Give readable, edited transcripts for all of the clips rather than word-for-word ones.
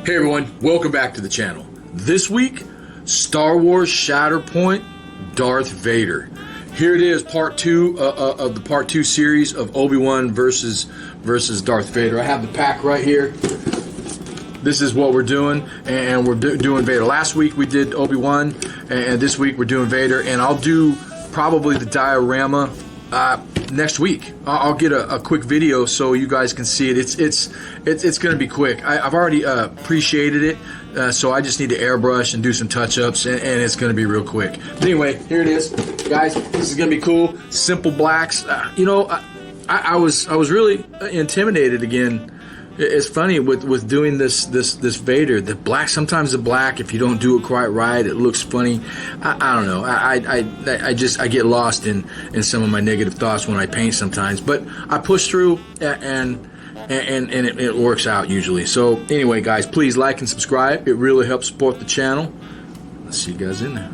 Hey everyone, welcome back to the channel. This week, Star Wars Shatterpoint, Darth Vader. Here it is, part 2 of the part 2 series of Obi-Wan versus Darth Vader. I have the pack right here. This is what we're doing, and we're doing Vader. Last week we did Obi-Wan, and this week we're doing Vader, and I'll do probably the diorama next week. I'll get a quick video so you guys can see it. It's going to be quick. I've already appreciated it, so I just need to airbrush and do some touch-ups, and it's going to be real quick. But anyway, here it is, guys. This is going to be cool. Simple blacks. You know, I was really intimidated again. It's funny with doing this Vader. The black, sometimes the black, if you don't do it quite right, it looks funny. I don't know. I get lost in some of my negative thoughts when I paint sometimes. But I push through and it works out usually. So anyway, guys, please like and subscribe. It really helps support the channel. Let's see you guys in there.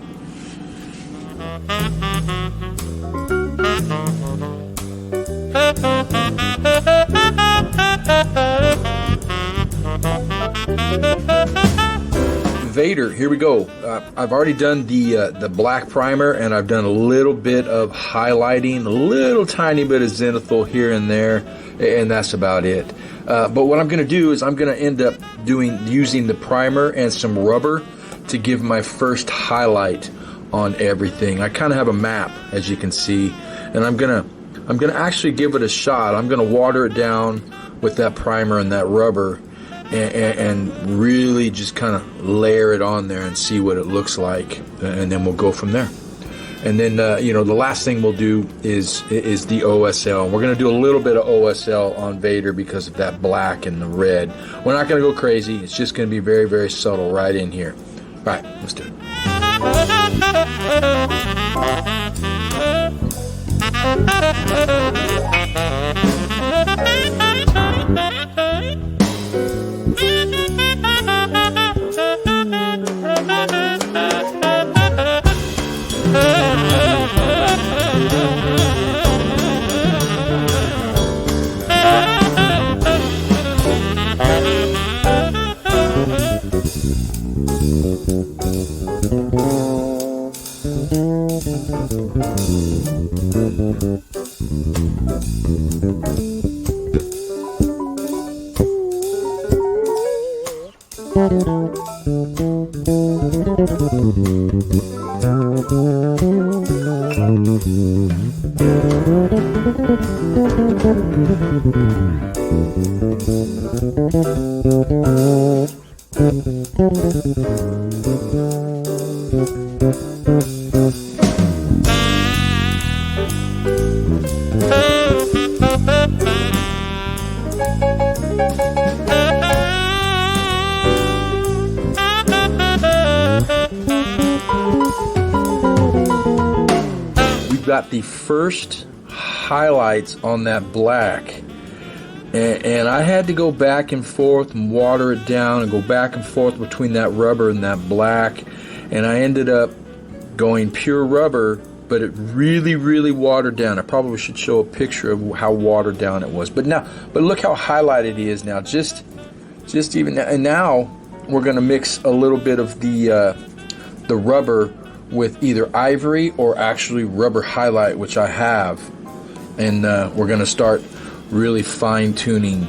Vader, here we go. I've already done the black primer, and I've done a little bit of highlighting, a little tiny bit of zenithal here and there, and that's about it. But what I'm going to do is I'm going to end up using the primer and some rubber to give my first highlight on everything. I kind of have a map, as you can see, and I'm gonna actually give it a shot. I'm gonna water it down with that primer and that rubber, and really just kind of layer it on there and see what it looks like, and then we'll go from there. And then you know, the last thing we'll do is the OSL. We're gonna do a little bit of OSL on Vader because of that black and the red. We're not gonna go crazy. It's just gonna be very, very subtle right in here. All right, let's do it. Got the first highlights on that black, and I had to go back and forth and water it down and go back and forth between that rubber and that black, and I ended up going pure rubber, but it really watered down. I probably should show a picture of how watered down it was, but look how highlighted it is now, just even now. And now we're going to mix a little bit of the rubber with either ivory or actually rubber highlight, which I have, and we're going to start really fine-tuning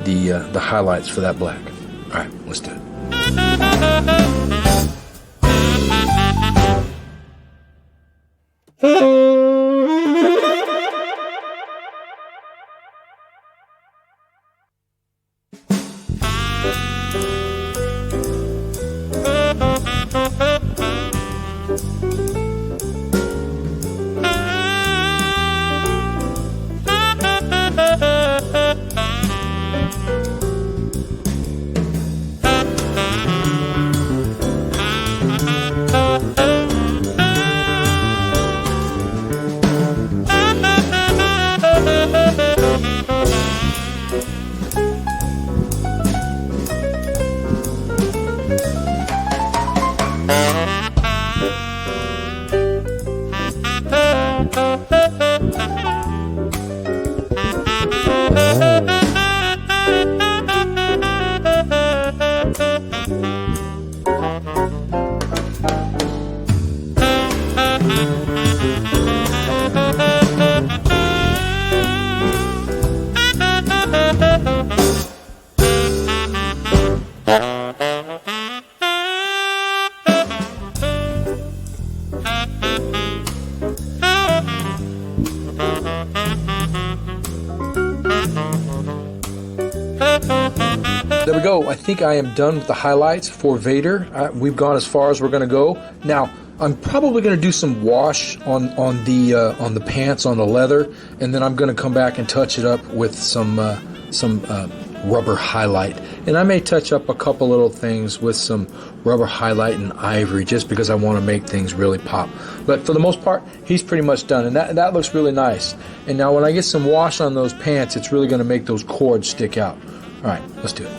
the highlights for that black. All right, let's do it. there we go. I think I am done with the highlights for Vader. We've gone as far as we're going to go. Now, I'm probably going to do some wash on the pants, on the leather, and then I'm going to come back and touch it up with some rubber highlight. And I may touch up a couple little things with some rubber highlight and ivory, just because I want to make things really pop. But for the most part, he's pretty much done, and that looks really nice. And now when I get some wash on those pants, it's really going to make those cords stick out. All right, let's do it.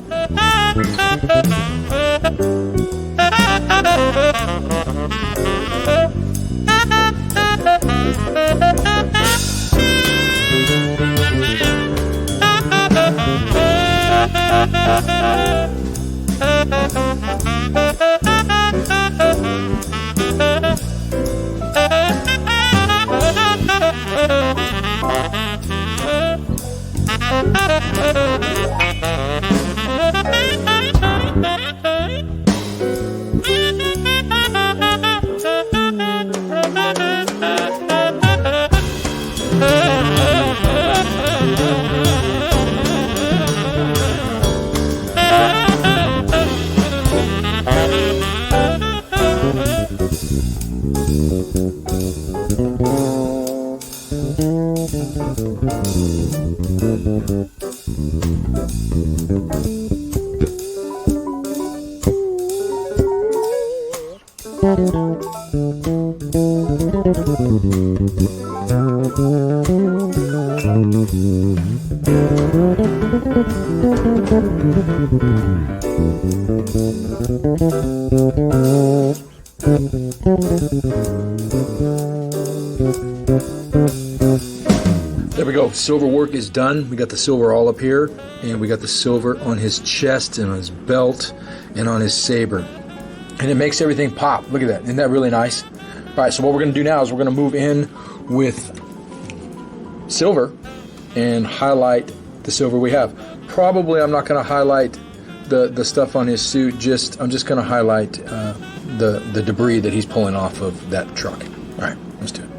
There we go. Silver work is done. We got the silver all up here, and we got the silver on his chest and on his belt and on his saber. And it makes everything pop. Look at that. Isn't that really nice? All right, so what we're going to do now is we're going to move in with silver and highlight the silver we have. Probably I'm not going to highlight the stuff on his suit. I'm just going to highlight the debris that he's pulling off of that truck. All right, let's do it.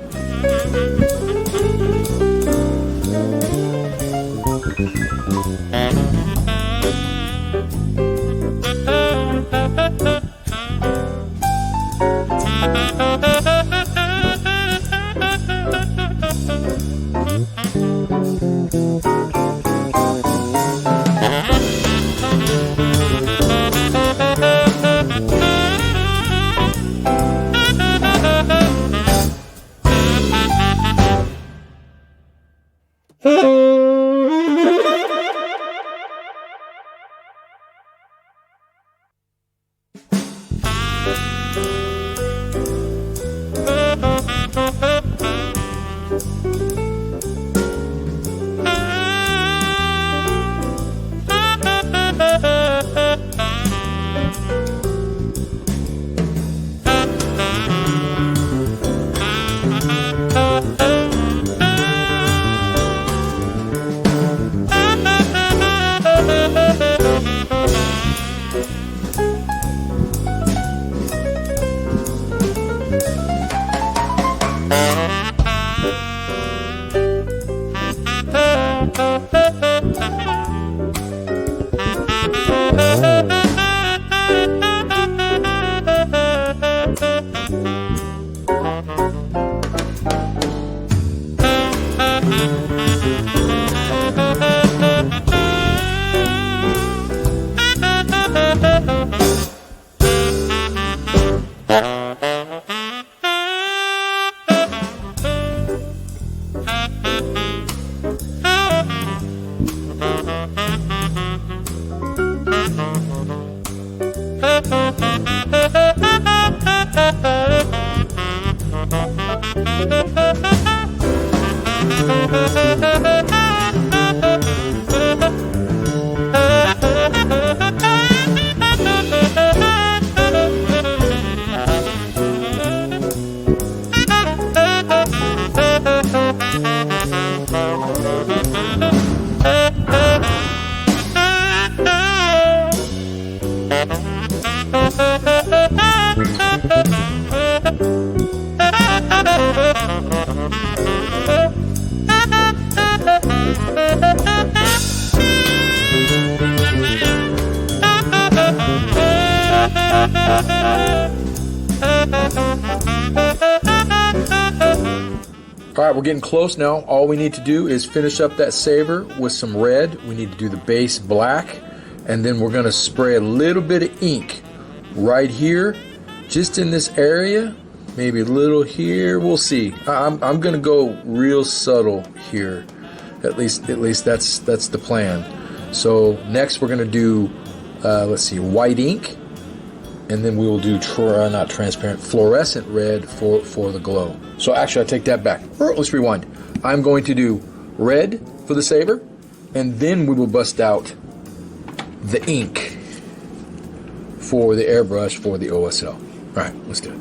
Alright, we're getting close now. All we need to do is finish up that saber with some red. We need to do the base black, and then we're going to spray a little bit of ink right here, just in this area, maybe a little here. We'll see. I'm going to go real subtle here. At least that's the plan. So next we're going to do let's see, white ink, and then we will do not transparent, fluorescent red for the glow. So actually I take that back. Let's rewind. I'm going to do red for the saber, and then we will bust out the ink for the airbrush for the OSL. Alright, let's do it.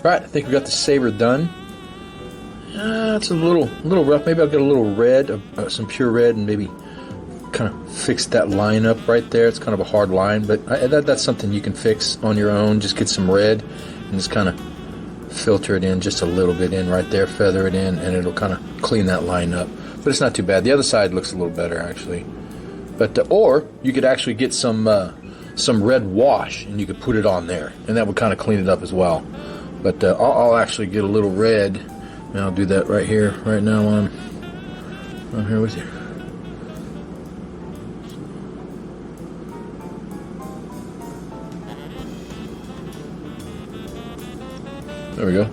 Alright, I think we got the saber done. It's a little rough. Maybe I'll get a little red, some pure red, and maybe kind of fix that line up right there. It's kind of a hard line, but that's something you can fix on your own. Just get some red and just kind of filter it in just a little bit in right there, feather it in, and it'll kind of clean that line up. But it's not too bad. The other side looks a little better actually. But or you could actually get some red wash and you could put it on there, and that would kind of clean it up as well. But I'll actually get a little red, and I'll do that right here, right now while I'm here with you. There we go.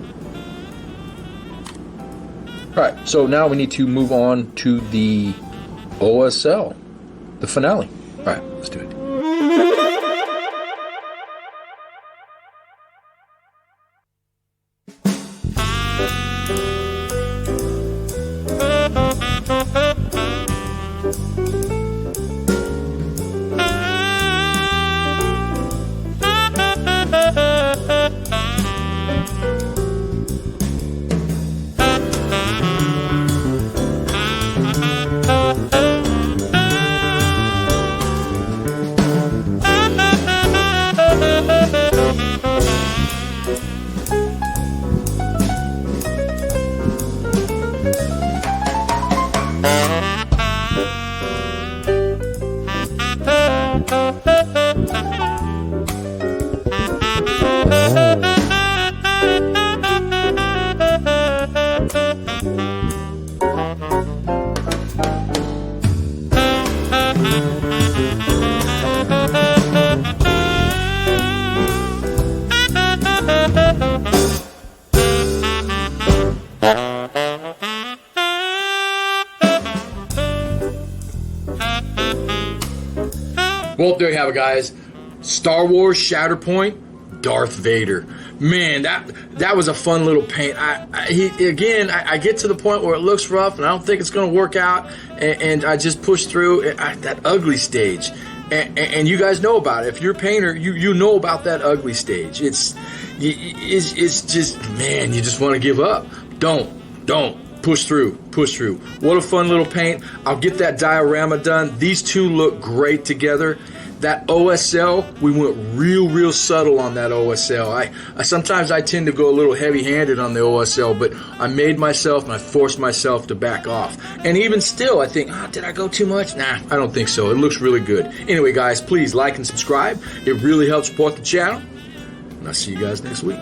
Alright, so now we need to move on to the OSL, the finale. Alright, let's do it. Well, there you have it, guys. Star Wars Shatterpoint, Darth Vader. Man, that was a fun little paint. I get to the point where it looks rough, and I don't think it's going to work out, and I just push through that ugly stage. And you guys know about it. If you're a painter, you know about that ugly stage. It's just, man, you just want to give up. Don't. Push through. What a fun little paint. I'll get that diorama done. These two look great together. That OSL, we went real subtle on that OSL. I sometimes I tend to go a little heavy-handed on the OSL, but I made myself and I forced myself to back off. And even still, I think, did I go too much? Nah, I don't think so. It looks really good. Anyway, guys, please like and subscribe. It really helps support the channel. And I'll see you guys next week.